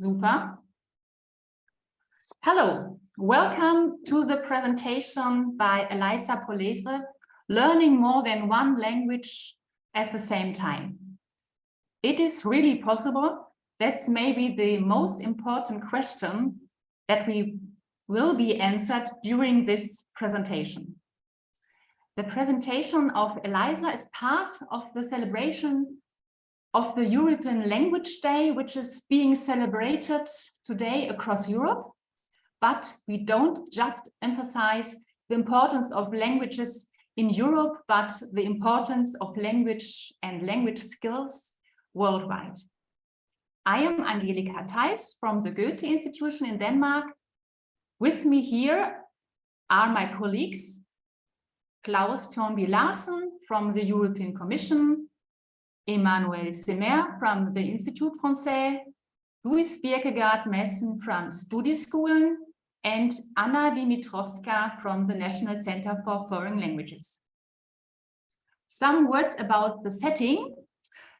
Super. Hello, welcome to the presentation by Elisa Polese, Learning More Than One Language at the Same Time. It is really possible. That's maybe the most important question that we will be answered during this presentation. The presentation of Elisa is part of the celebration of the European Language Day, which is being celebrated today across Europe. But we don't just emphasize the importance of languages in Europe, but the importance of language and language skills worldwide. I am Angelika Theis from the Goethe Institution in Denmark. With me here are my colleagues, Klaus Thornby Larsen from the European Commission, Emmanuel Semer from the Institut Français, Louis Bierkegaard Messen from Studieskolen, and Anna Dimitrovska from the National Center for Foreign Languages. Some words about the setting.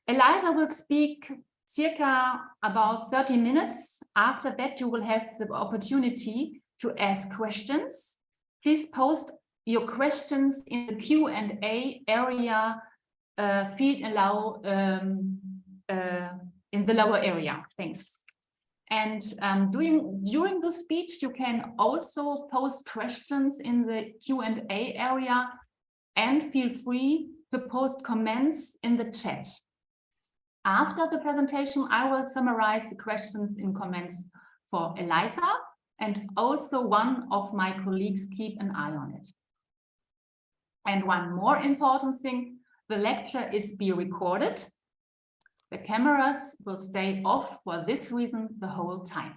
Elisa will speak circa about 30 minutes. After that, you will have the opportunity to ask questions. Please post your questions in the Q&A area field in the lower area. Thanks. And during the speech, you can also post questions in the Q&A area and feel free to post comments in the chat. After the presentation, I will summarize the questions and comments for Elisa, and also one of my colleagues keep an eye on it. And one more important thing, the lecture is being recorded. The cameras will stay off for this reason the whole time.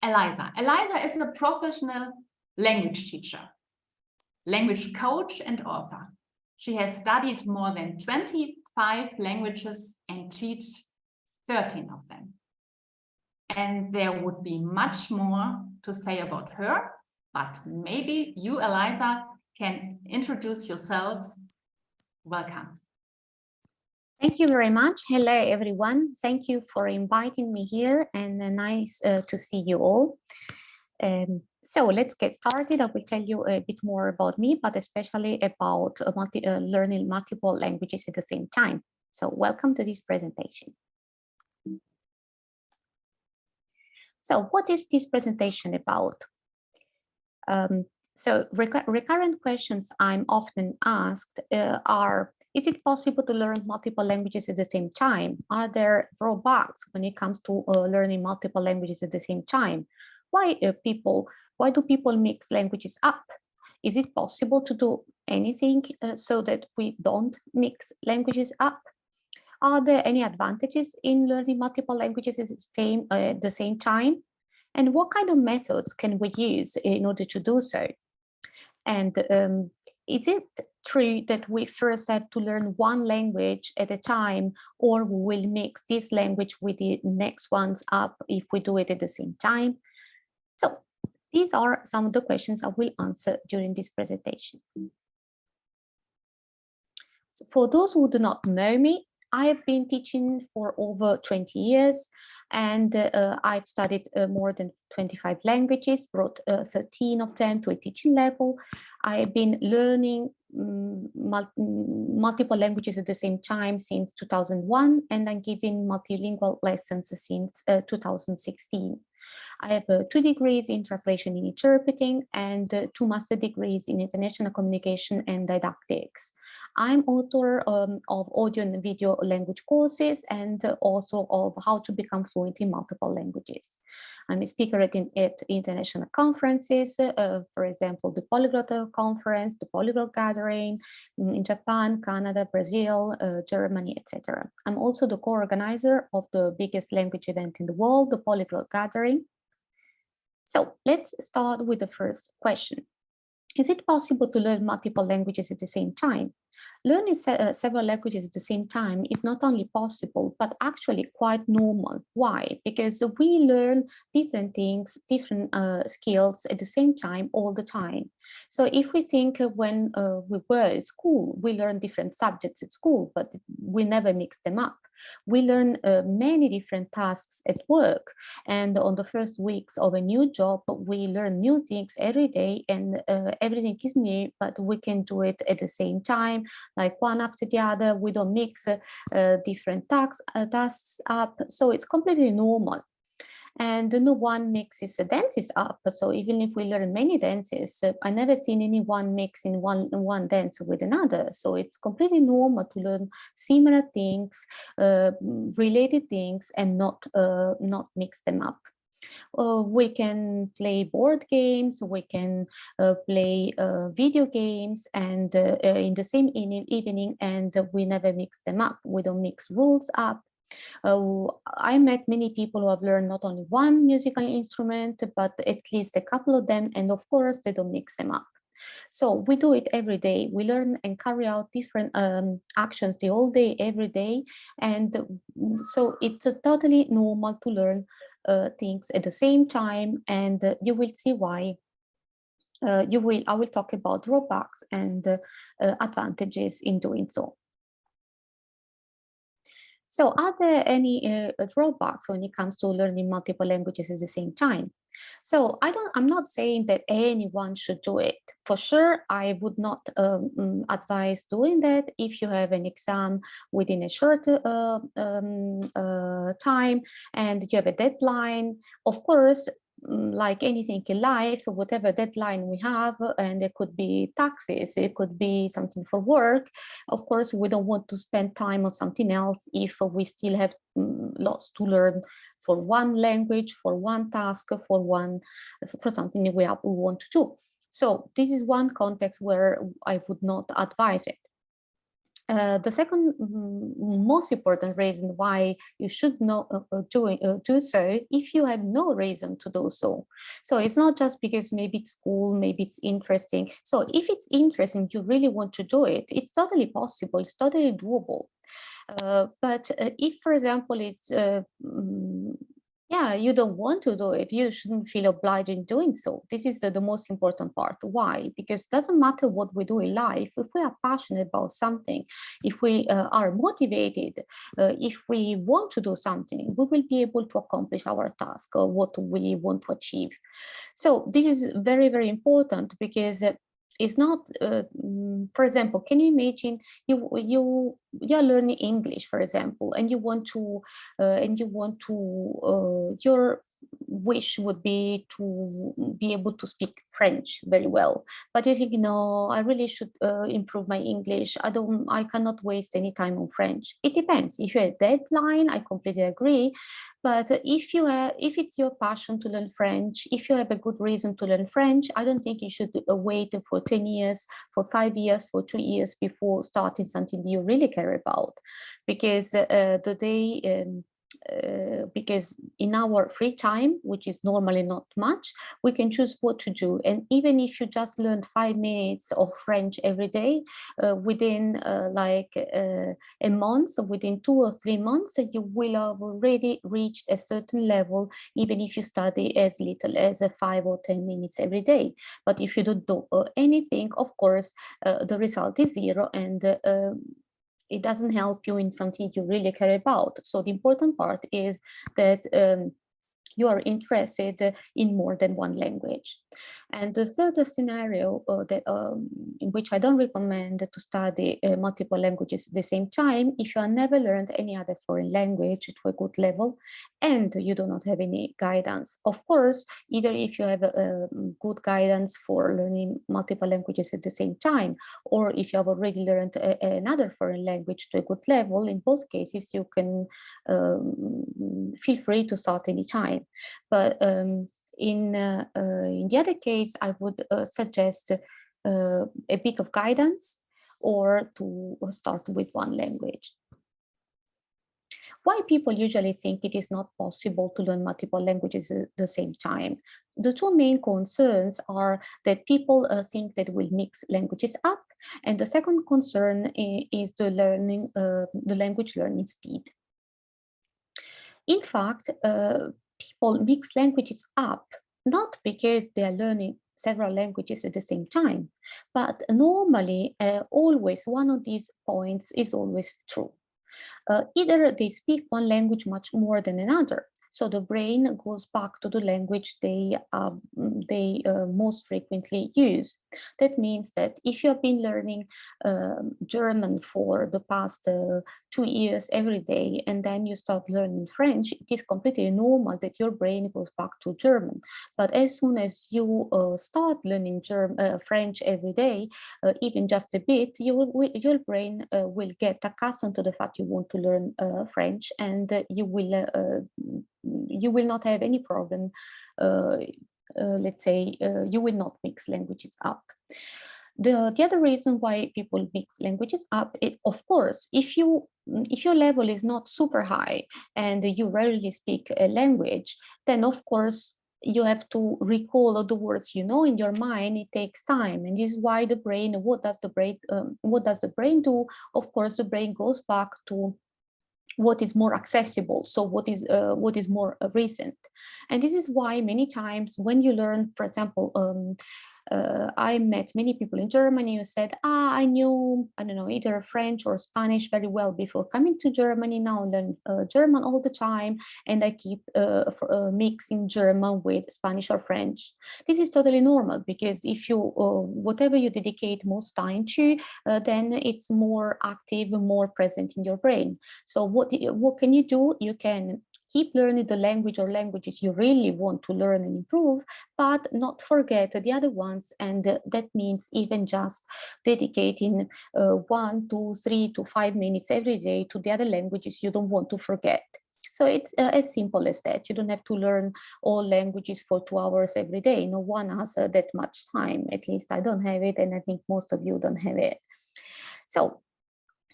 Elisa. Elisa is a professional language teacher, language coach and author. She has studied more than 25 languages and teaches 13 of them. And there would be much more to say about her, but maybe you, Elisa, can introduce yourself. Welcome. Thank you very much. Hello, everyone. Thank you for inviting me here, and nice to see you all. So let's get started. I will tell you a bit more about me, but especially about learning multiple languages at the same time. So welcome to this presentation. So what is this presentation about? So recurrent questions I'm often asked are, is it possible to learn multiple languages at the same time? Are there drawbacks when it comes to learning multiple languages at the same time? Why do people mix languages up? Is it possible to do anything so that we don't mix languages up? Are there any advantages in learning multiple languages at the same time? And what kind of methods can we use in order to do so? And is it true that we first have to learn one language at a time, or we will mix this language with the next ones up if we do it at the same time? So these are some of the questions I will answer during this presentation. So for those who do not know me, I have been teaching for over 20 years. And I've studied more than 25 languages, brought 13 of them to a teaching level. I've been learning multiple languages at the same time since 2001, and I'm giving multilingual lessons since 2016. I have 2 degrees in translation and interpreting and 2 master degrees in international communication and didactics. I'm author of audio and video language courses and also of how to become fluent in multiple languages. I'm a speaker at international conferences, for example, the Polyglot Conference, the Polyglot Gathering in Japan, Canada, Brazil, Germany, etc. I'm also the co-organizer of the biggest language event in the world, the Polyglot Gathering. So let's start with the first question. Is it possible to learn multiple languages at the same time? Learning several languages at the same time is not only possible, but actually quite normal. Why? Because we learn different things, different skills at the same time all the time. So if we think when we were at school, we learn different subjects at school, but we never mix them up. We learn many different tasks at work, and on the first weeks of a new job, we learn new things every day, and everything is new, but we can do it at the same time, like one after the other. We don't mix different tasks up, so it's completely normal. And no one mixes dances up. So even if we learn many dances, I never seen anyone mixing one dance with another. So it's completely normal to learn similar things, related things, and not mix them up. We can play board games, we can play video games, and in the same evening, and we never mix them up. We don't mix rules up. I met many people who have learned not only one musical instrument, but at least a couple of them, and of course they don't mix them up. So we do it every day. We learn and carry out different actions the whole day, every day, and so it's totally normal to learn things at the same time, and you will see why. I will talk about drawbacks and advantages in doing so. So are there any drawbacks when it comes to learning multiple languages at the same time? So I'm not saying that anyone should do it. For sure, I would not advise doing that if you have an exam within a short time and you have a deadline. Of course, like anything in life, whatever deadline we have, and it could be taxes, it could be something for work. Of course, we don't want to spend time on something else if we still have lots to learn for one language, for one task, for something we want to do. So this is one context where I would not advise it. The second most important reason why you should not do so, if you have no reason to do so. So it's not just because maybe it's cool, maybe it's interesting. So if it's interesting, you really want to do it, it's totally possible, it's totally doable. But if, for example, it's yeah, you don't want to do it, you shouldn't feel obliged in doing so. This is the most important part. Why? Because it doesn't matter what we do in life. If we are passionate about something, if we are motivated, if we want to do something, we will be able to accomplish our task or what we want to achieve. So this is very, very important, because it's not, for example, can you imagine you're learning English, for example, and you want to your wish would be to be able to speak French very well, but you think, no, I really should improve my English. I cannot waste any time on French. It depends. If you have a deadline, I completely agree. But if it's your passion to learn French, if you have a good reason to learn French, I don't think you should wait for 10 years, for 5 years, for 2 years before starting something that you really care about. Because because in our free time, which is normally not much, we can choose what to do. And even if you just learn 5 minutes of French every day, within a month, within 2 or 3 months, you will have already reached a certain level, even if you study as little as 5 or 10 minutes every day. But if you don't do anything, of course, the result is zero, and it doesn't help you in something you really care about. So the important part is that you are interested in more than one language. And the third scenario in which I don't recommend to study multiple languages at the same time, if you have never learned any other foreign language to a good level and you do not have any guidance. Of course, either if you have good guidance for learning multiple languages at the same time, or if you have already learned another foreign language to a good level, in both cases you can feel free to start anytime. But in the other case, I would suggest a bit of guidance, or to start with one language. Why people usually think it is not possible to learn multiple languages at the same time? The two main concerns are that people think that we'll mix languages up, and the second concern is the language learning speed. In fact, people mix languages up, not because they are learning several languages at the same time. But normally, always one of these points is always true. Either they speak one language much more than another, so the brain goes back to the language they most frequently use. That means that if you have been learning German for the past 2 years every day, and then you start learning French, it is completely normal that your brain goes back to German. But as soon as you start learning French every day, even just a bit, your brain will get accustomed to the fact you want to learn French, and you will not have any problem. Let's say you will not mix languages up. The other reason why people mix languages up, of course, if your level is not super high and you rarely speak a language, then of course you have to recall all the words you know in your mind. It takes time, and this is why the brain. What does the brain do? Of course, the brain goes back to what is more accessible, so what is more recent. And this is why many times when you learn, for example, I met many people in Germany who said, I knew, I don't know, either French or Spanish very well before coming to Germany. Now I learn German all the time, and I keep mixing German with Spanish or French. This is totally normal, because if you, whatever you dedicate most time to, then it's more active, more present in your brain. So what can you do? You can keep learning the language or languages you really want to learn and improve, but not forget the other ones. And that means even just dedicating 1, 2, 3 to 5 minutes every day to the other languages you don't want to forget. So it's as simple as that. You don't have to learn all languages for 2 hours every day. No one has that much time. At least I don't have it, and I think most of you don't have it. So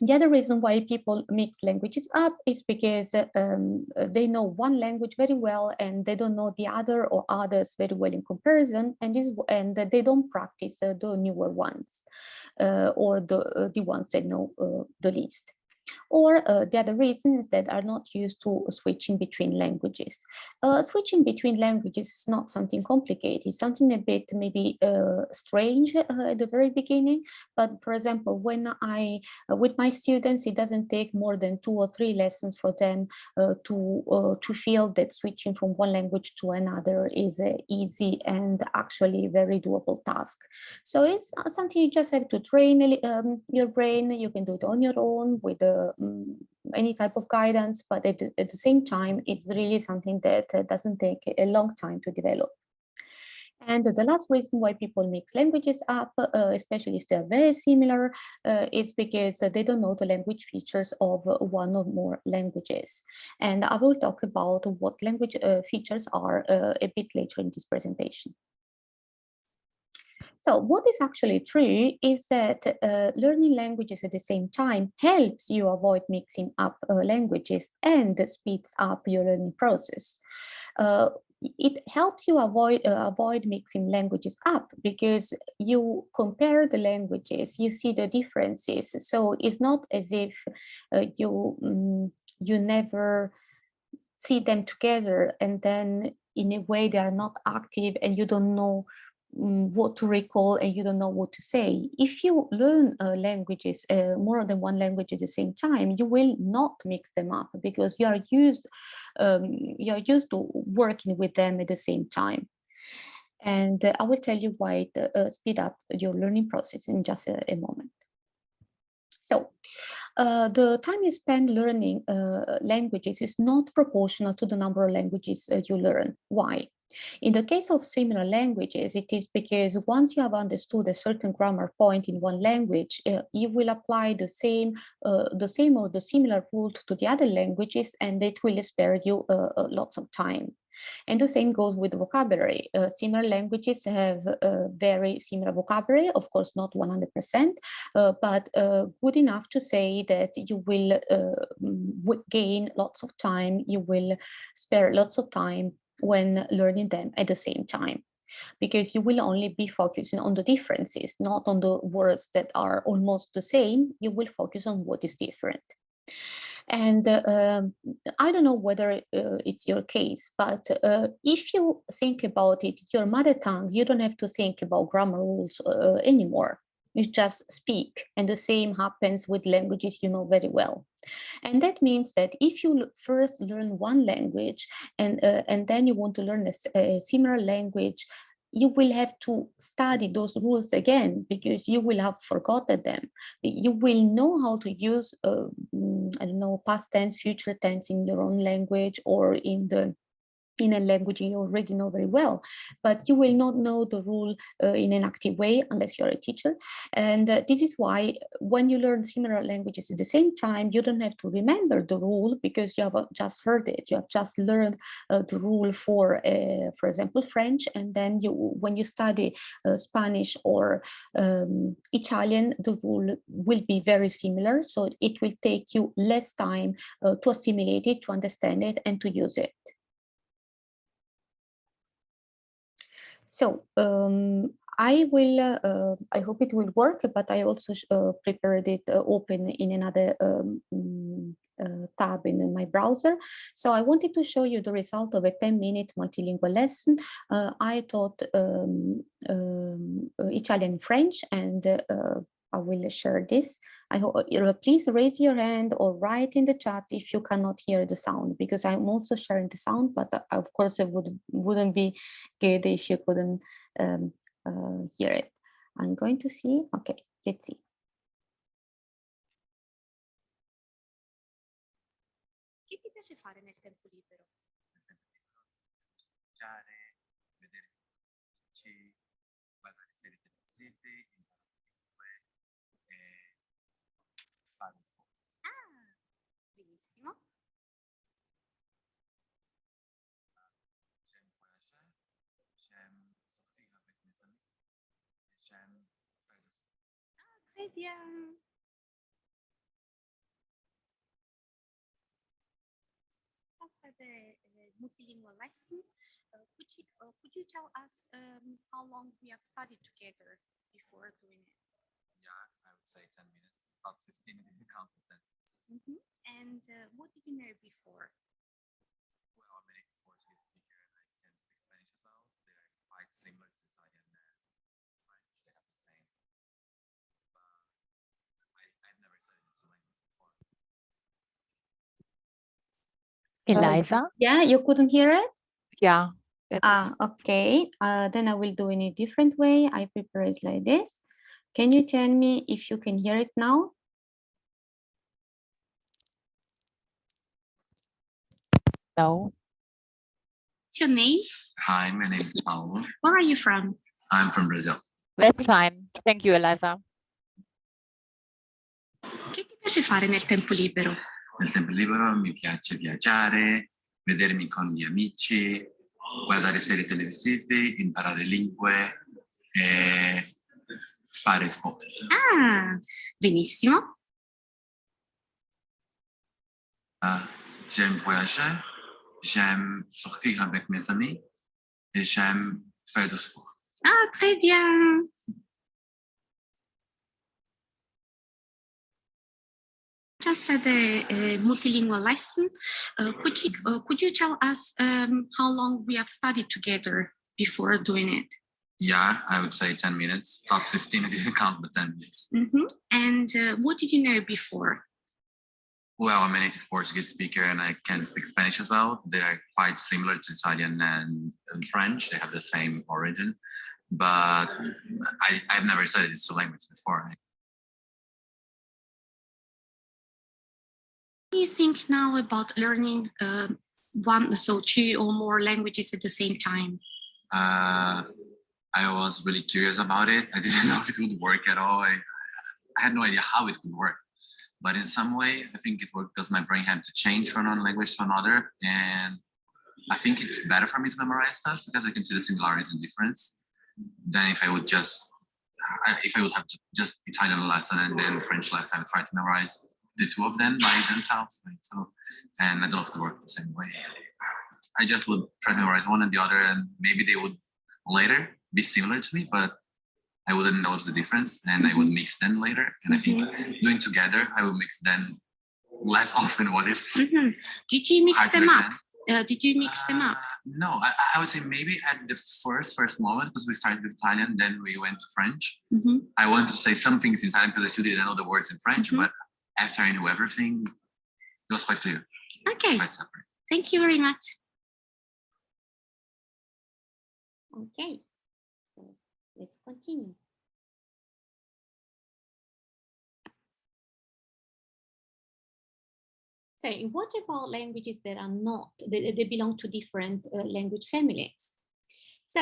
the other reason why people mix languages up is because they know one language very well and they don't know the other or others very well in comparison, and they don't practice the newer ones or the ones they know the least. Or the other reasons that are not used to switching between languages. Switching between languages is not something complicated. It's something a bit maybe strange at the very beginning. But for example, when with my students, it doesn't take more than 2 or 3 lessons for them to feel that switching from one language to another is an easy and actually very doable task. So it's something you just have to train your brain. You can do it on your own with any type of guidance, but at the same time, it's really something that doesn't take a long time to develop. And the last reason why people mix languages up, especially if they're very similar, is because they don't know the language features of one or more languages. And I will talk about what language features are a bit later in this presentation. So what is actually true is that learning languages at the same time helps you avoid mixing up languages and speeds up your learning process. It helps you avoid mixing languages up because you compare the languages, you see the differences. So it's not as if you never see them together, and then in a way they are not active and you don't know what to recall and you don't know what to say. If you learn languages, more than one language at the same time, you will not mix them up because you are used to working with them at the same time. And I will tell you why it speed up your learning process in just a moment. So the time you spend learning languages is not proportional to the number of languages you learn. Why? In the case of similar languages, it is because once you have understood a certain grammar point in one language, you will apply the same or the similar rule to the other languages, and it will spare you lots of time. And the same goes with vocabulary. Similar languages have very similar vocabulary, of course, not 100%, but good enough to say that you will gain lots of time, you will spare lots of time when learning them at the same time, because you will only be focusing on the differences, not on the words that are almost the same. You will focus on what is different. And I don't know whether it's your case, but if you think about it, your mother tongue, you don't have to think about grammar rules anymore. You just speak, and the same happens with languages you know very well. And that means that if you first learn one language and then you want to learn a similar language, you will have to study those rules again because you will have forgotten them. You will know how to use, I don't know, past tense, future tense in your own language or in a language you already know very well, but you will not know the rule in an active way unless you're a teacher. And this is why when you learn similar languages at the same time, you don't have to remember the rule because you have just heard it. You have just learned the rule for example, French, and then when you study Spanish or Italian, the rule will be very similar. So it will take you less time to assimilate it, to understand it, and to use it. So I hope it will work, but I also prepared it open in another tab in my browser. So I wanted to show you the result of a 10-minute multilingual lesson. I taught Italian and French, and I will share this. I hope please raise your hand or write in the chat if you cannot hear the sound, because I'm also sharing the sound, but of course it wouldn't be good if you couldn't hear it. I'm going to see. Okay, let's see. Che ti piace fare nel tempo libero? Mangiare, vedere film, guardare serie televisive, imparare lingue e fare sport. Ah, benissimo. J'aime voyager, j'aime sortir avec mes amis et j'aime faire du sport. Ah, très bien. That's the multilingual lesson. Could you tell us how long we have studied together before doing it? Yeah, I would say 10 minutes, top 15 minutes, count to 10 minutes. And what did you know before? Well, I'm a native Portuguese speaker and I can speak Spanish as well. They're quite similar to Italian and French. They have the same. But I've never studied this language before. Eliza? Yeah, you couldn't hear it? Yeah. Okay. Then I will do in a different way. I prepare it like this. Can you tell me if you can hear it now? No. What's your name? Hi, my name is Paulo. Where are you from? I'm from Brazil. That's fine. Thank you, Eliza. Che ti piace fare nel tempo libero? Nel tempo libero mi piace viaggiare, vedermi con gli amici, guardare serie televisive, imparare lingue e fare sport. Ah, benissimo. J'aime voyager, j'aime sortir avec mes amis et j'aime faire du sport. Ah, très bien. Just said a multilingual lesson. Could you tell us how long we have studied together before doing it? Yeah, I would say 10 minutes. Top 15, I didn't count, but 10 minutes. And what did you know before? Well, I'm a native Portuguese speaker and I can speak Spanish as well. They're quite similar to Italian and French. They have the same origin, but I've never studied these two languages before. What do you think now about learning two or more languages at the same time? I was really curious about it. I didn't know if it would work at all. I had no idea how it could work. But in some way, I think it worked because my brain had to change from one language to another. And I think it's better for me to memorize stuff because I can see the similarities and difference than if I would have just Italian lesson and then French lesson and try to memorize the two of them by themselves. Right? So, and I don't have to work the same way. I just would try to memorize one and the other, and maybe they would later be similar to me, but I wouldn't notice the difference, and I would mix them later. And I think doing together, I would mix them less often what is Did you mix hard to them up? understand. Did you mix them up? No, I would say maybe at the first moment, because we started with Italian, then we went to French. I wanted to say some things in Italian because I still didn't know the words in French, but after I knew everything, it was quite clear. Okay, Quite separate. thank you very much. Okay, so let's continue. So what about languages that are not, they belong to different language families? So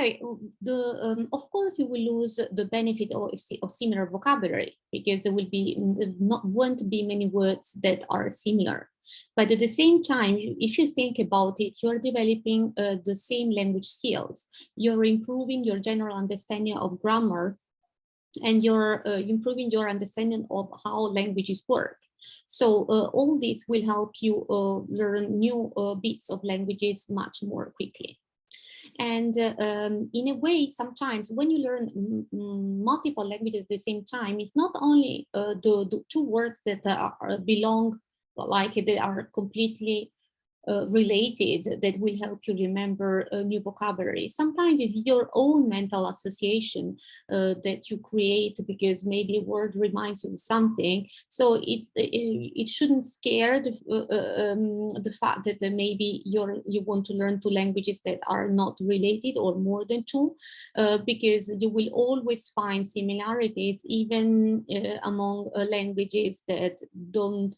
of course, you will lose the benefit of similar vocabulary because there will be won't be many words that are similar. But at the same time, if you think about it, you're developing the same language skills. You're improving your general understanding of grammar, and you're improving your understanding of how languages work. So all this will help you learn new bits of languages much more quickly. And in a way, sometimes when you learn multiple languages at the same time, it's not only the two words that belong, like they are completely related, that will help you remember new vocabulary. Sometimes it's your own mental association that you create because maybe a word reminds you of something. So it shouldn't scare the fact that maybe you want to learn two languages that are not related or more than two, because you will always find similarities even among languages that don't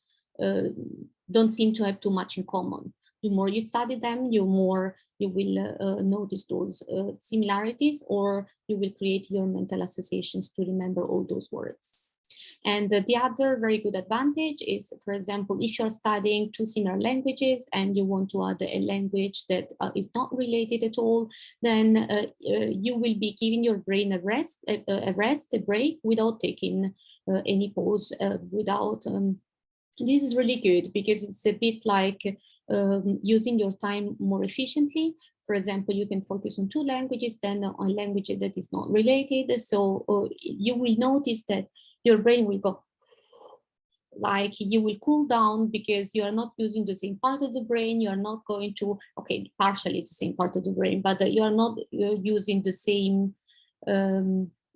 seem to have too much in common. The more you study them, the more you will notice those similarities, or you will create your mental associations to remember all those words. And the other very good advantage is, for example, if you're studying two similar languages and you want to add a language that is not related at all, then you will be giving your brain a break without taking any pause, this is really good because it's a bit like using your time more efficiently. For example, you can focus on two languages, then on a language that is not related. So you will notice that your brain will go, like you will cool down because you are not using the same part of the brain. You are not going to, okay, partially the same part of the brain, but you are not using the same,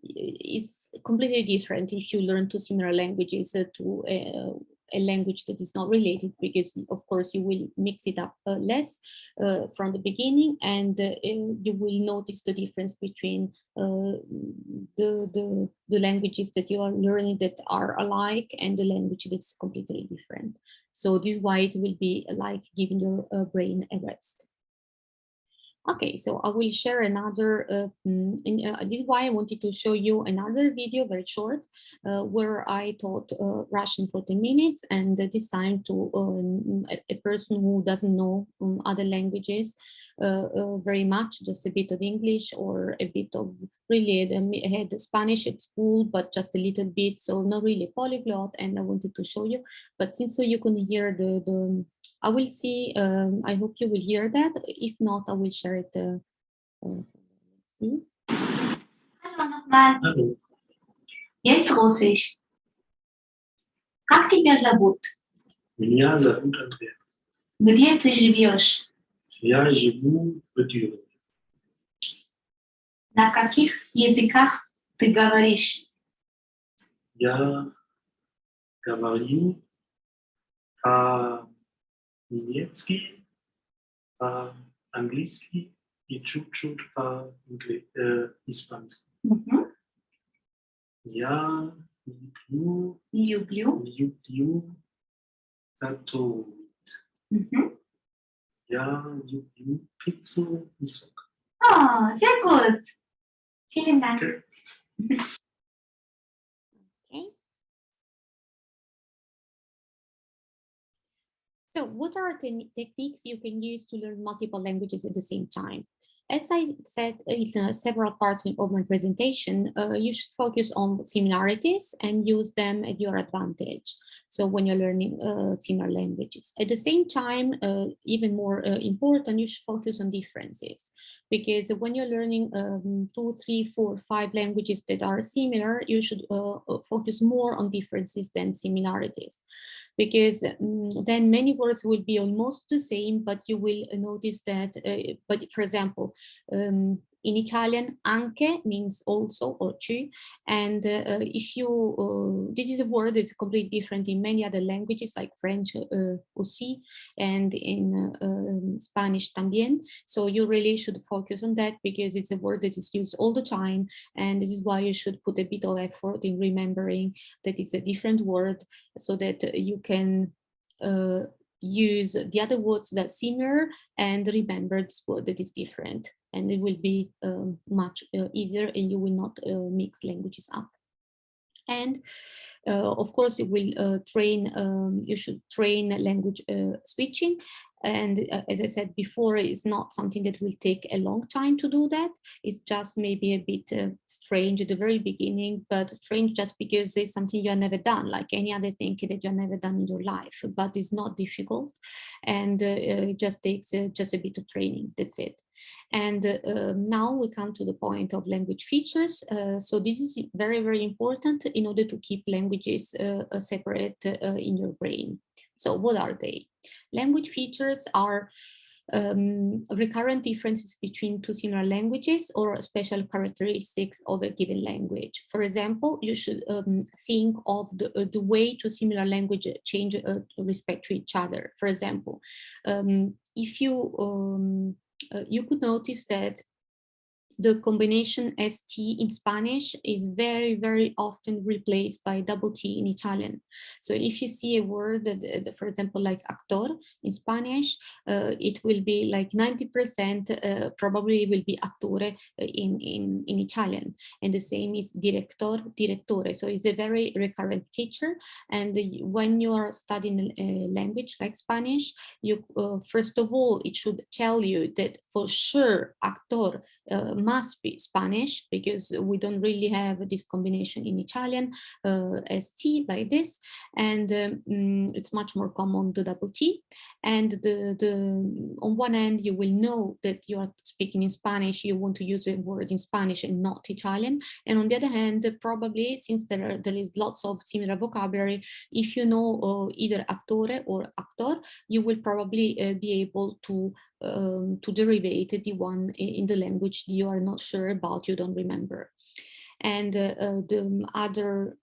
it's completely different if you learn two similar languages to a language that is not related, because of course you will mix it up less from the beginning, and you will notice the difference between the languages that you are learning that are alike and the language that's completely different. So this is why it will be like giving your brain a rest. Okay, so I will share another, this is why I wanted to show you another video, very short, where I taught Russian for 10 minutes, and this time to a person who doesn't know other languages very much, just a bit of English or a bit of really, I had Spanish at school, but just a little bit, so not really polyglot, and I wanted to show you, but since so you can hear I will see, I hope you will hear that. If not, I will share it. See? Hallo nochmal. Hallo, Jetzt Russisch. Как тебя зовут? меня зовут Andreas. Где ты живешь? Я живу в Тюринге. На каких языках ты говоришь? Я говорю по-немецки, по-английски и чуть-чуть по-испански. Я люблю готовить. Я люблю пиццу и сок. Oh, sehr gut. Vielen Dank. Okay. Okay. So what are the techniques you can use to learn multiple languages at the same time? As I said in several parts of my presentation, you should focus on similarities and use them at your advantage. So when you're learning similar languages. At the same time, even more important, you should focus on differences. Because when you're learning 2, 3, 4, 5 languages that are similar, you should focus more on differences than similarities. because then many words will be almost the same, but you will notice that, but for example, in Italian, anche means also or too, and if you, this is a word that's completely different in many other languages like French, aussi, and in Spanish también. So you really should focus on that because it's a word that is used all the time, and this is why you should put a bit of effort in remembering that it's a different word, so that you can use the other words that are similar and remember this word that is different, and it will be much easier, and you will not mix languages up. And of course, you will you should train language switching. And as I said before, it's not something that will take a long time to do that. It's just maybe a bit strange at the very beginning, but strange just because it's something you have never done, like any other thing that you have never done in your life, but it's not difficult. And it just takes just a bit of training, that's it. And now we come to the point of language features. So this is very, very important in order to keep languages separate in your brain. So what are they? Language features are recurrent differences between two similar languages or special characteristics of a given language. For example, you should think of the way two similar languages change respect to each other. For example, if you you could notice that the combination ST in Spanish is very, very often replaced by double T in Italian. So if you see a word that, for example, like actor in Spanish, it will be like 90% probably will be attore in Italian. And the same is director, direttore. So it's a very recurrent feature. And when you are studying a language like Spanish, you first of all, it should tell you that for sure actor must be Spanish, because we don't really have this combination in Italian, ST like this, and it's much more common the double T. And on one end, you will know that you are speaking in Spanish, you want to use a word in Spanish and not Italian. And on the other hand, probably since there is lots of similar vocabulary, if you know either actore or actor, you will probably be able to derivate the one in the language you are not sure about, you don't remember. And the other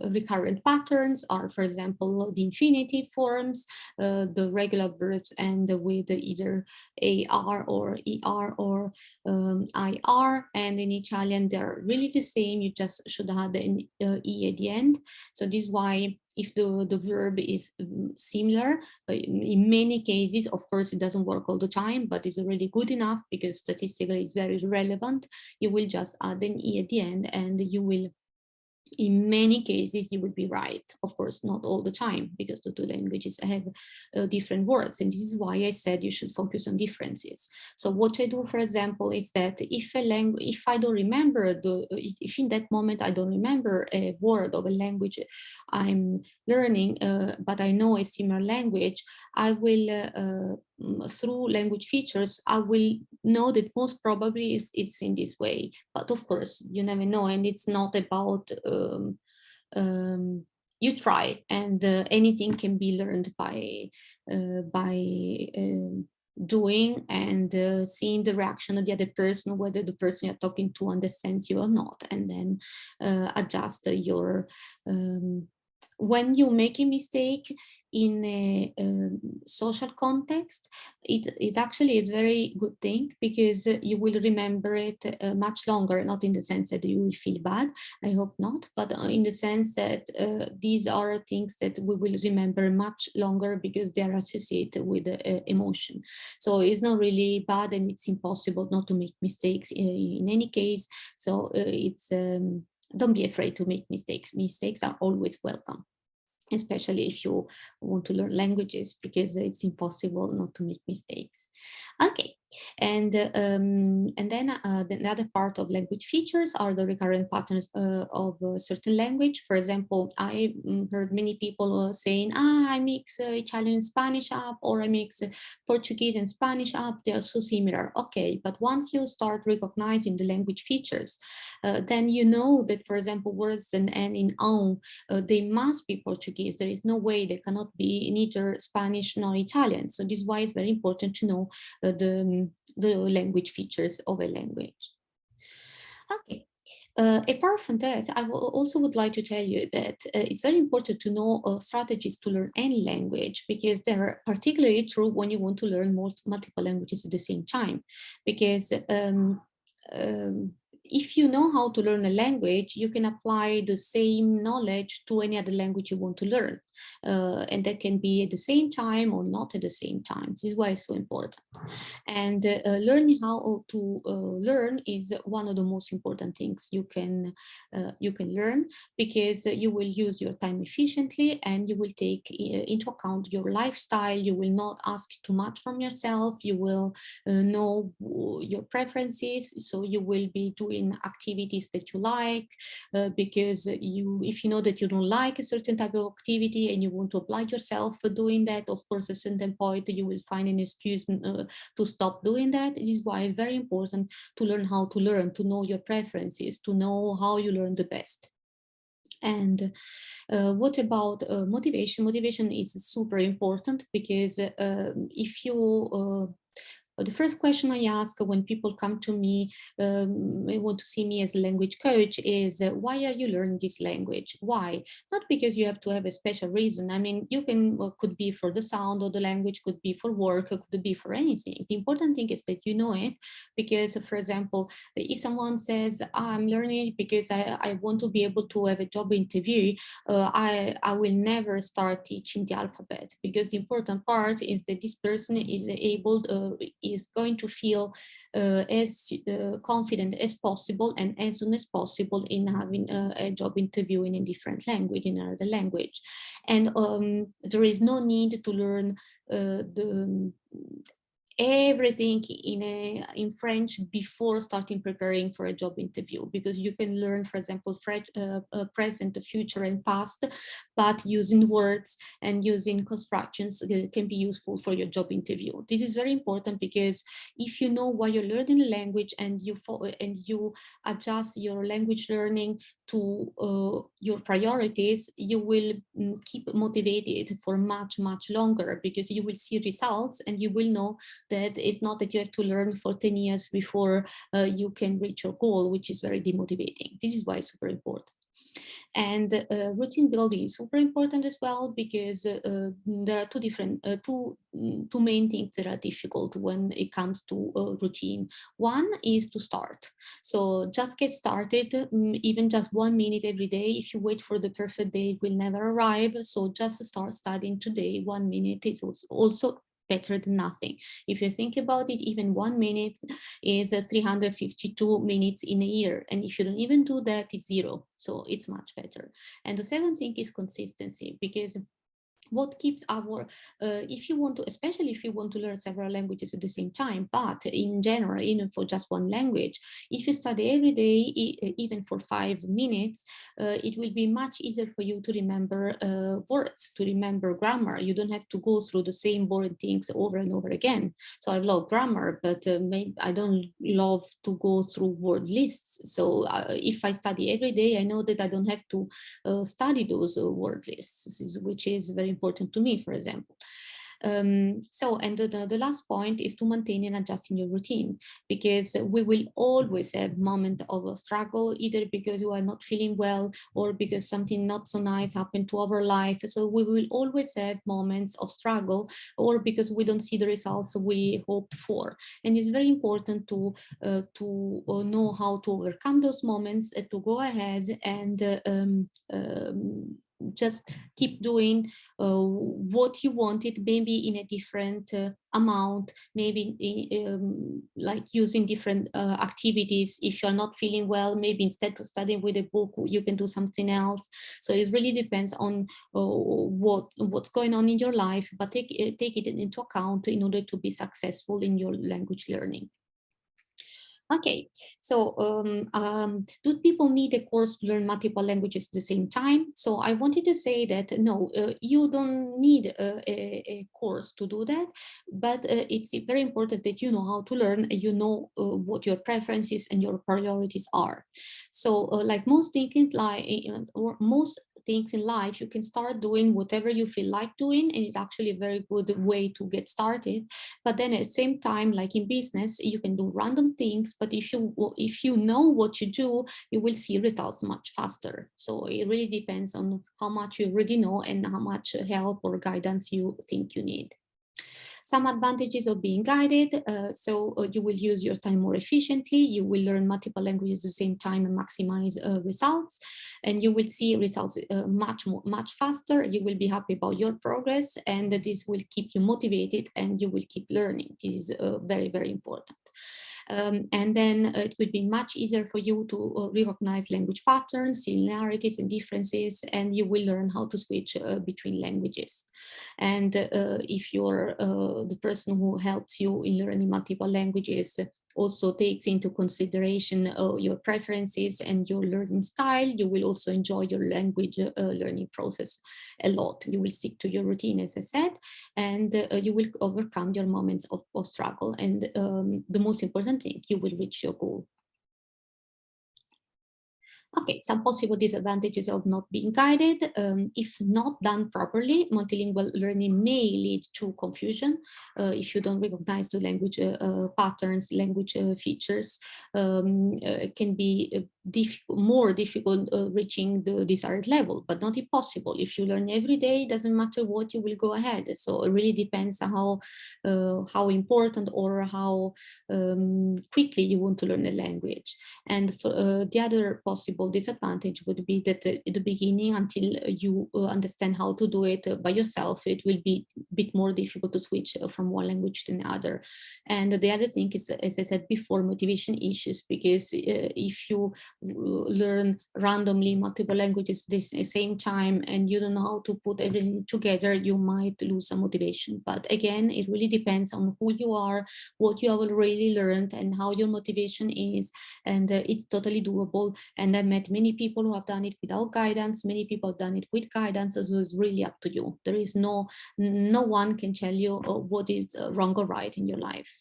recurrent patterns are, for example, the infinitive forms, the regular verbs, and with either AR or ER or IR. And in Italian, they're really the same. You just should have an E at the end. So this is why if the verb is similar, in many cases, of course, it doesn't work all the time, but it's really good enough because statistically it's very relevant. You will just add an E at the end, and you will, in many cases, you would be right. Of course, not all the time, because the two languages have different words. And this is why I said you should focus on differences. So what I do, for example, is that if I don't remember, if in that moment I don't remember a word of a language I'm learning, but I know a similar language, I will, through language features, I will know that most probably it's in this way. But of course, you never know, and it's not about you try, and anything can be learned by doing and seeing the reaction of the other person, whether the person you're talking to understands you or not, and then adjust your when you make a mistake in a social context, it's actually a very good thing, because you will remember it much longer, not in the sense that you will feel bad, I hope not, but in the sense that these are things that we will remember much longer because they are associated with emotion. So it's not really bad, and it's impossible not to make mistakes in any case. So it's don't be afraid to make mistakes. Mistakes are always welcome, especially if you want to learn languages, because it's impossible not to make mistakes. Okay, And then the other part of language features are the recurrent patterns of a certain language. For example, I heard many people saying, I mix Italian and Spanish up, or I mix Portuguese and Spanish up. They are so similar. Okay, but once you start recognizing the language features, then you know that, for example, words that end in on, they must be Portuguese. There is no way they cannot be neither Spanish nor Italian. So this is why it's very important to know the language features of a language. Okay. Apart from that, I also would like to tell you that it's very important to know strategies to learn any language, because they're particularly true when you want to learn multiple languages at the same time. Because if you know how to learn a language, you can apply the same knowledge to any other language you want to learn. And that can be at the same time or not at the same time. This is why it's so important. And learning how to learn is one of the most important things you can learn, because you will use your time efficiently and you will take into account your lifestyle. You will not ask too much from yourself. You will know your preferences, so you will be doing activities that you like, because if you know that you don't like a certain type of activity and you want to oblige yourself for doing that, of course at a certain point you will find an excuse to stop doing that. This is why it's very important to learn how to learn, to know your preferences, to know how you learn the best. And what about motivation? Motivation is super important, because if you the first question I ask when people come to me, they want to see me as a language coach, is why are you learning this language? Why? Not because you have to have a special reason. I mean, you can could be for the sound of the language, could be for work, could be for anything. The important thing is that you know it, because, for example, if someone says, I'm learning it because I want to be able to have a job interview, I will never start teaching the alphabet, because the important part is that this person is able, is going to feel as confident as possible and as soon as possible in having a job interview in a different language, in another language. And there is no need to learn everything in French before starting preparing for a job interview, because you can learn, for example, present, future, and past, but using words and using constructions that can be useful for your job interview. This is very important, because if you know why you're learning a language and you adjust your language learning to your priorities, you will keep motivated for much longer, because you will see results and you will know that it's not that you have to learn for 10 years before you can reach your goal, which is very demotivating. This is why it's super important. And routine building is super important as well, because there are two main things that are difficult when it comes to routine. One is to start. So just get started, even just 1 minute every day. If you wait for the perfect day, it will never arrive. So just start studying today. 1 minute is also better than nothing. If you think about it, even 1 minute is 352 minutes in a year. And if you don't even do that, it's 0. So it's much better. And the second thing is consistency, because what keeps our, if you want to, especially if you want to learn several languages at the same time, but in general, even for just one language, if you study every day, even for 5 minutes, it will be much easier for you to remember words, to remember grammar. You don't have to go through the same boring things over and over again. So I love grammar, but maybe I don't love to go through word lists. So if I study every day, I know that I don't have to study those word lists, which is very important to me, for example. And the last point is to maintain and adjusting your routine, because we will always have moments of a struggle, either because you are not feeling well or because something not so nice happened to our life. So we will always have moments of struggle, or because we don't see the results we hoped for. And it's very important to know how to overcome those moments, to go ahead and just keep doing what you wanted, maybe in a different amount, maybe like using different activities. If you're not feeling well, maybe instead of studying with a book, you can do something else. So it really depends on what's going on in your life, but take it into account in order to be successful in your language learning. Okay, so do people need a course to learn multiple languages at the same time? So I wanted to say that no, you don't need a course to do that, but it's very important that you know how to learn, you know what your preferences and your priorities are. So like most things in life, or most things in life, you can start doing whatever you feel like doing, and it's actually a very good way to get started. But then at the same time, like in business, you can do random things, but if you know what you do, you will see results much faster. So it really depends on how much you already know and how much help or guidance you think you need. Some advantages of being guided, you will use your time more efficiently, you will learn multiple languages at the same time and maximize results, and you will see results much faster. You will be happy about your progress, and this will keep you motivated and you will keep learning. This is very, very important. And then it will be much easier for you to recognize language patterns, similarities and differences, and you will learn how to switch between languages. And if you're the person who helps you in learning multiple languages, also takes into consideration your preferences and your learning style, you will also enjoy your language learning process a lot. You will stick to your routine, as I said, and you will overcome your moments of struggle. And the most important thing, you will reach your goal. Okay, some possible disadvantages of not being guided. If not done properly, multilingual learning may lead to confusion. If you don't recognize the language patterns, language features, it can be more difficult reaching the desired level, but not impossible. If you learn every day, it doesn't matter what, you will go ahead. So it really depends on how important or how quickly you want to learn a language. And for, the other possible disadvantage would be that at the beginning, until you understand how to do it by yourself, it will be a bit more difficult to switch from one language to another. And the other thing is, as I said before, motivation issues, because if you learn randomly multiple languages at the same time and you don't know how to put everything together, you might lose some motivation. But again, it really depends on who you are, what you have already learned, and how your motivation is. And it's totally doable. And I met many people who have done it without guidance. Many people have done it with guidance. So it's really up to you. There is no one can tell you what is wrong or right in your life.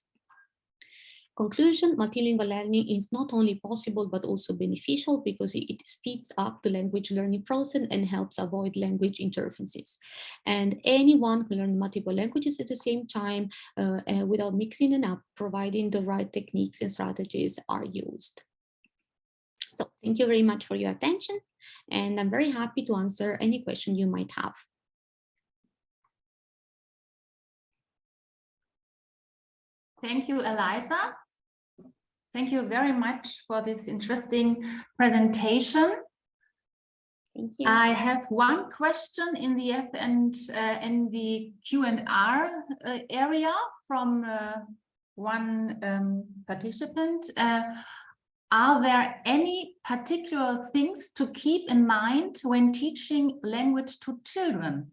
Conclusion, multilingual learning is not only possible, but also beneficial because it speeds up the language learning process and helps avoid language interferences. And anyone can learn multiple languages at the same time without mixing them up, providing the right techniques and strategies are used. So thank you very much for your attention, and I'm very happy to answer any question you might have. Thank you, Elisa. Thank you very much for this interesting presentation. Thank you. I have one question in the Q&R area from one participant. Are there any particular things to keep in mind when teaching language to children?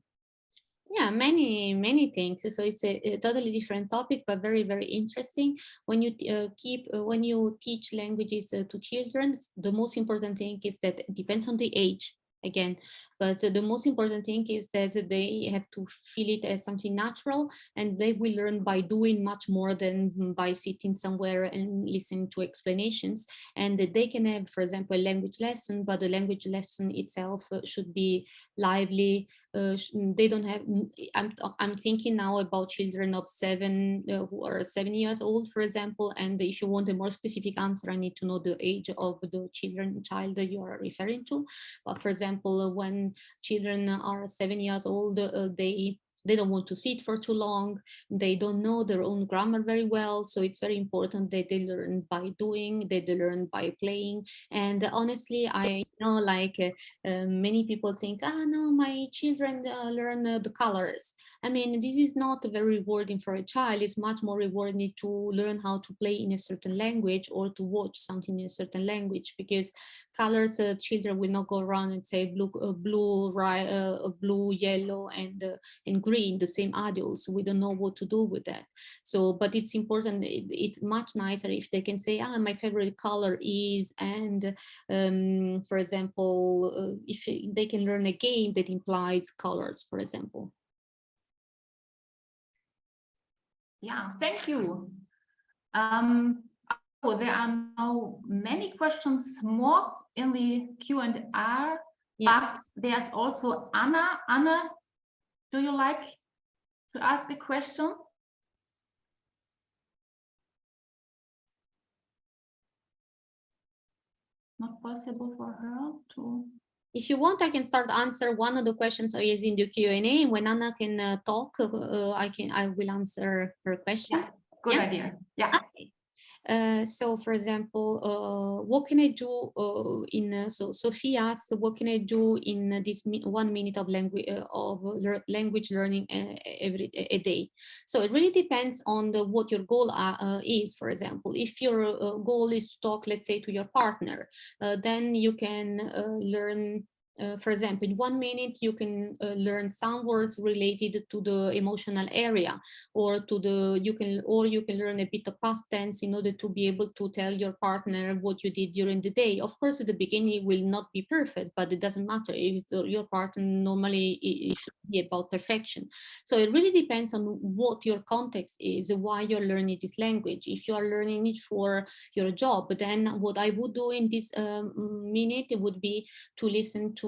Yeah, many things. So it's a totally different topic, but very, very interesting. When you when you teach languages to children, the most important thing is that it depends on the age. Again, but the most important thing is that they have to feel it as something natural, and they will learn by doing much more than by sitting somewhere and listening to explanations. And that they can have, for example, a language lesson, but the language lesson itself should be lively. They don't have, I'm thinking now about children of 7 who are 7 years old, for example, and if you want a more specific answer, I need to know the age of the child that you are referring to. But for example, when children are 7 years old, they they don't want to sit for too long. They don't know their own grammar very well. So it's very important that they learn by doing, that they learn by playing. And honestly, I know like many people think, no, my children learn the colors. I mean, this is not very rewarding for a child. It's much more rewarding to learn how to play in a certain language or to watch something in a certain language, because colors, children will not go around and say blue, yellow, and green, the same adults. We don't know what to do with that. So, but it's important. It's much nicer if they can say, my favorite color is, and for example, if they can learn a game that implies colors, for example. Yeah, thank you. There are now many questions more in the Q&A, but there's also Anna. Anna, do you like to ask a question? Not possible for her to. If you want, I can start answer one of the questions is in the Q&A. When Anna can talk, I will answer her question. Yeah, good idea. Yeah. Okay. So, for example, what can I do so Sophie asked, what can I do in this 1 minute of language learning a day? So it really depends on what your goal is. For example, if your goal is to talk, let's say, to your partner, then you can learn. For example, in 1 minute, you can learn some words related to the emotional area, or you can learn a bit of past tense in order to be able to tell your partner what you did during the day. Of course, at the beginning it will not be perfect, but it doesn't matter. If your partner, normally it should be about perfection. So it really depends on what your context is, why you're learning this language. If you are learning it for your job, then what I would do in this minute would be to listen to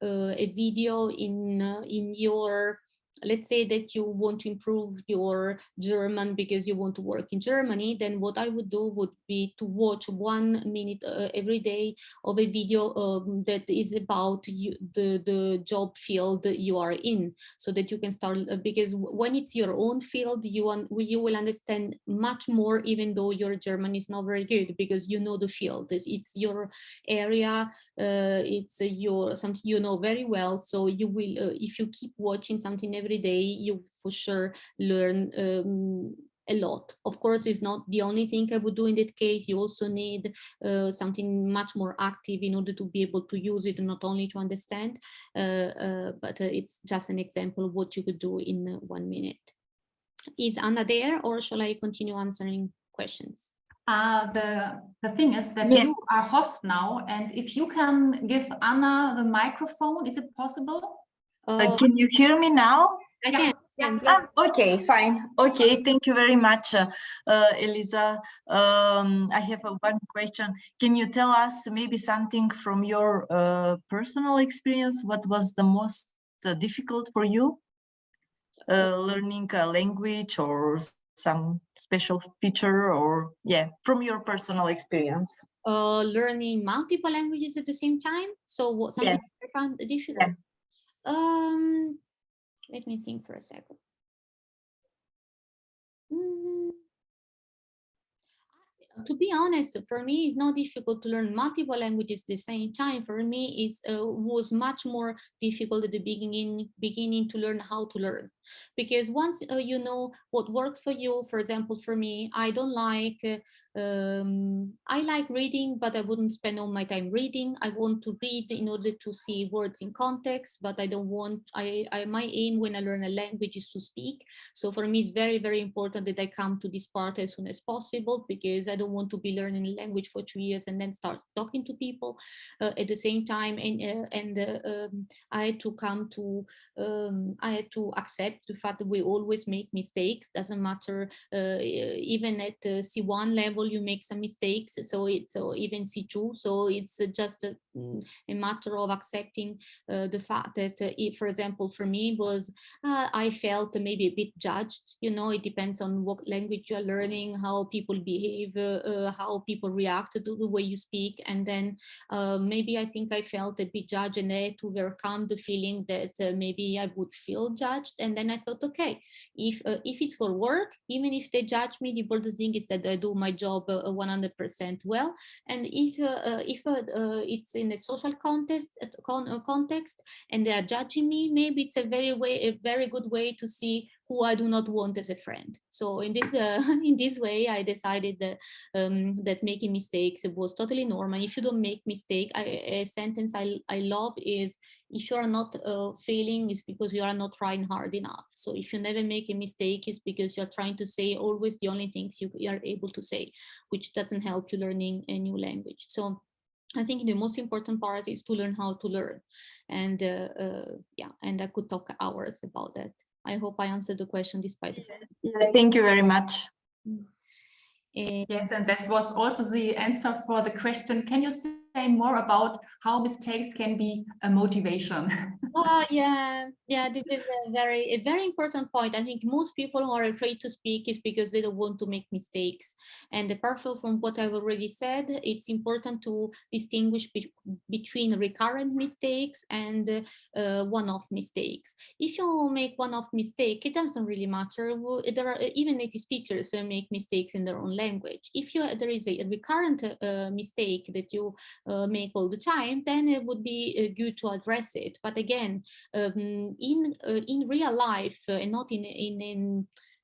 a video in your, let's say that you want to improve your German because you want to work in Germany, then what I would do would be to watch 1 minute every day of a video that is about the job field you are in, so that you can start, because when it's your own field, you will understand much more, even though your German is not very good, because you know the field. It's your area, it's something you know very well. So you will, if you keep watching something every day, you for sure learn a lot. Of course, it's not the only thing I would do in that case. You also need something much more active in order to be able to use it, not only to understand, but it's just an example of what you could do in 1 minute. Is Anna there, or shall I continue answering questions? The thing is that you are host now, and if you can give Anna the microphone, is it possible? Can you hear me now? I can. Yeah. Okay, fine. Okay, thank you very much, Elisa. I have one question. Can you tell us maybe something from your personal experience? What was the most difficult for you learning a language, or some special feature, or from your personal experience? Learning multiple languages at the same time. So what something I found difficult? Yeah. Let me think for a second. To be honest, for me, it's not difficult to learn multiple languages at the same time. For me, it was much more difficult at the beginning to learn how to learn. Because once you know what works for you, for example, for me, I don't like, I like reading, but I wouldn't spend all my time reading. I want to read in order to see words in context, but I don't want, my aim when I learn a language is to speak. So for me, it's very, very important that I come to this part as soon as possible, because I don't want to be learning a language for 2 years and then start talking to people at the same time. I had to come to, I had to accept the fact that we always make mistakes. Doesn't matter, even at C1 level you make some mistakes, so it's even C2. So it's just a matter of accepting the fact that if, for example, for me was I felt maybe a bit judged. You know, it depends on what language you're learning, how people behave, how people react to the way you speak, and then maybe I think I felt a bit judged, and I had to overcome the feeling that maybe I would feel judged. And then then I thought, okay, if it's for work, even if they judge me, the important thing is that I do my job 100% well. And if it's in a social context, and they are judging me, maybe it's a very good way to see who I do not want as a friend. So in this in this way, I decided that that making mistakes was totally normal. If you don't make mistake, a sentence I love is, if you are not failing, it's because you are not trying hard enough. So if you never make a mistake, it's because you're trying to say always the only things you are able to say, which doesn't help you learning a new language. So I think the most important part is to learn how to learn. And yeah, and I could talk hours about that. I hope I answered the question despite the fact. Yeah, thank you very much. Yes, and that was also the answer for the question. Can you say more about how mistakes can be a motivation? Yeah, this is a very important point. I think most people who are afraid to speak is because they don't want to make mistakes. And apart from what I've already said, it's important to distinguish between recurrent mistakes and one-off mistakes. If you make one-off mistake, it doesn't really matter. There are even native speakers who make mistakes in their own language. If there is a recurrent mistake that you make all the time, then it would be good to address it. But again, in real life, and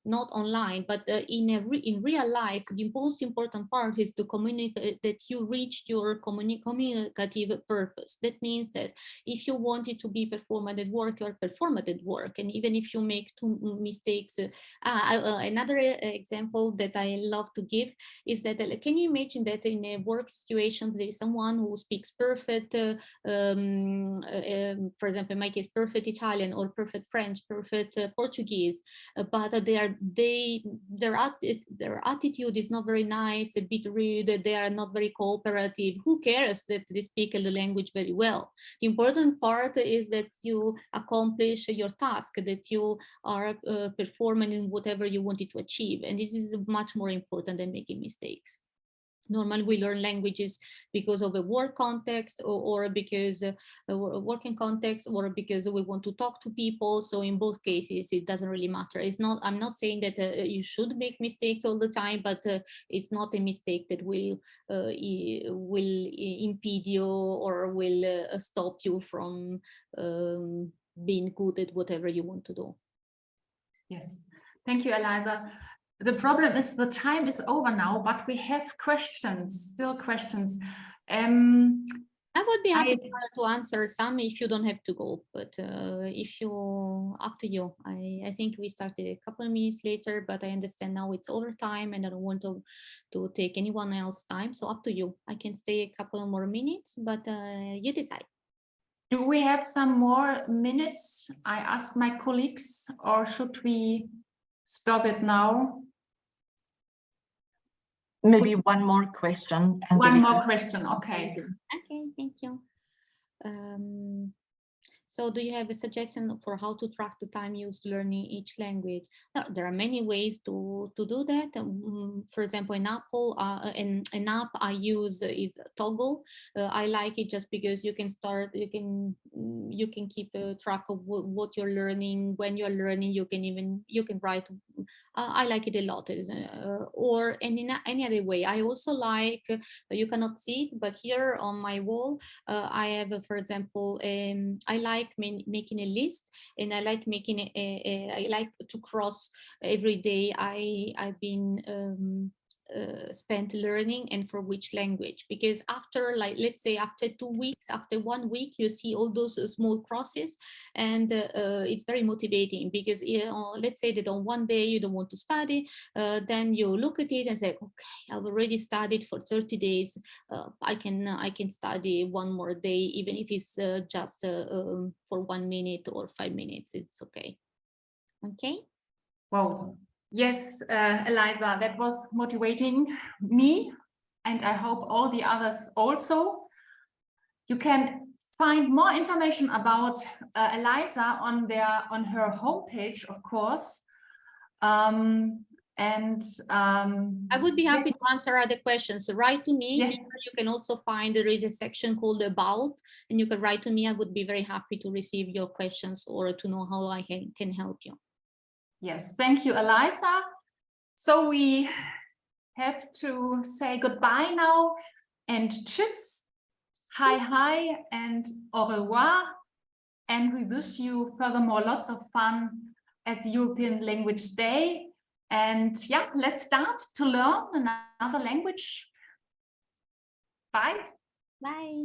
not online, but in real life, the most important part is to communicate that you reached your communicative purpose. That means that if you want it to be performed at work, you're performed at work. And even if you make two mistakes, another example that I love to give is that, can you imagine that in a work situation, there is someone who speaks perfect, for example, in my case, perfect Italian or perfect French, perfect Portuguese, but their attitude is not very nice, a bit rude, they are not very cooperative. Who cares that they speak the language very well? The important part is that you accomplish your task, that you are performing in whatever you wanted to achieve. And this is much more important than making mistakes. Normally, we learn languages because of a work context, or because a working context, or because we want to talk to people. So in both cases, it doesn't really matter. I'm not saying that you should make mistakes all the time, but it's not a mistake that will impede you or will stop you from being good at whatever you want to do. Yes, thank you, Elisa. The problem is the time is over now, but we have questions, still questions. I would be happy to answer some if you don't have to go, but if you, up to you. I think we started a couple of minutes later, but I understand now it's overtime and I don't want to take anyone else's time. So up to you. I can stay a couple of more minutes, but you decide. Do we have some more minutes? I asked my colleagues, or should we stop it now? Maybe one more question. One more question, okay. Okay, thank you. So do you have a suggestion for how to track the time used learning each language? Now, there are many ways to do that. For example, in Apple, an app I use is Toggle. I like it just because you can keep track of what you're learning, when you're learning. You can write. I like it a lot. Or in any other way. I also like, you cannot see it, but here on my wall, I have, for example, I like making a list, and I like making I like to cross every day I've been spent learning and for which language, because after, like, let's say after 2 weeks, after 1 week, you see all those small crosses, and it's very motivating, because let's say that on one day you don't want to study, then you look at it and say, okay, I've already studied for 30 days, I can study one more day, even if it's just for 1 minute or 5 minutes, it's okay. Wow. Yes, Elisa, that was motivating me, and I hope all the others also. You can find more information about Elisa on her homepage, of course. I would be happy to answer other questions. So write to me. Yes. Here you can also find, there is a section called About, and you can write to me. I would be very happy to receive your questions or to know how I can help you. Yes, thank you, Elisa. So we have to say goodbye now and tschüss, hi, and au revoir. And we wish you furthermore lots of fun at the European Language Day. And yeah, let's start to learn another language. Bye. Bye.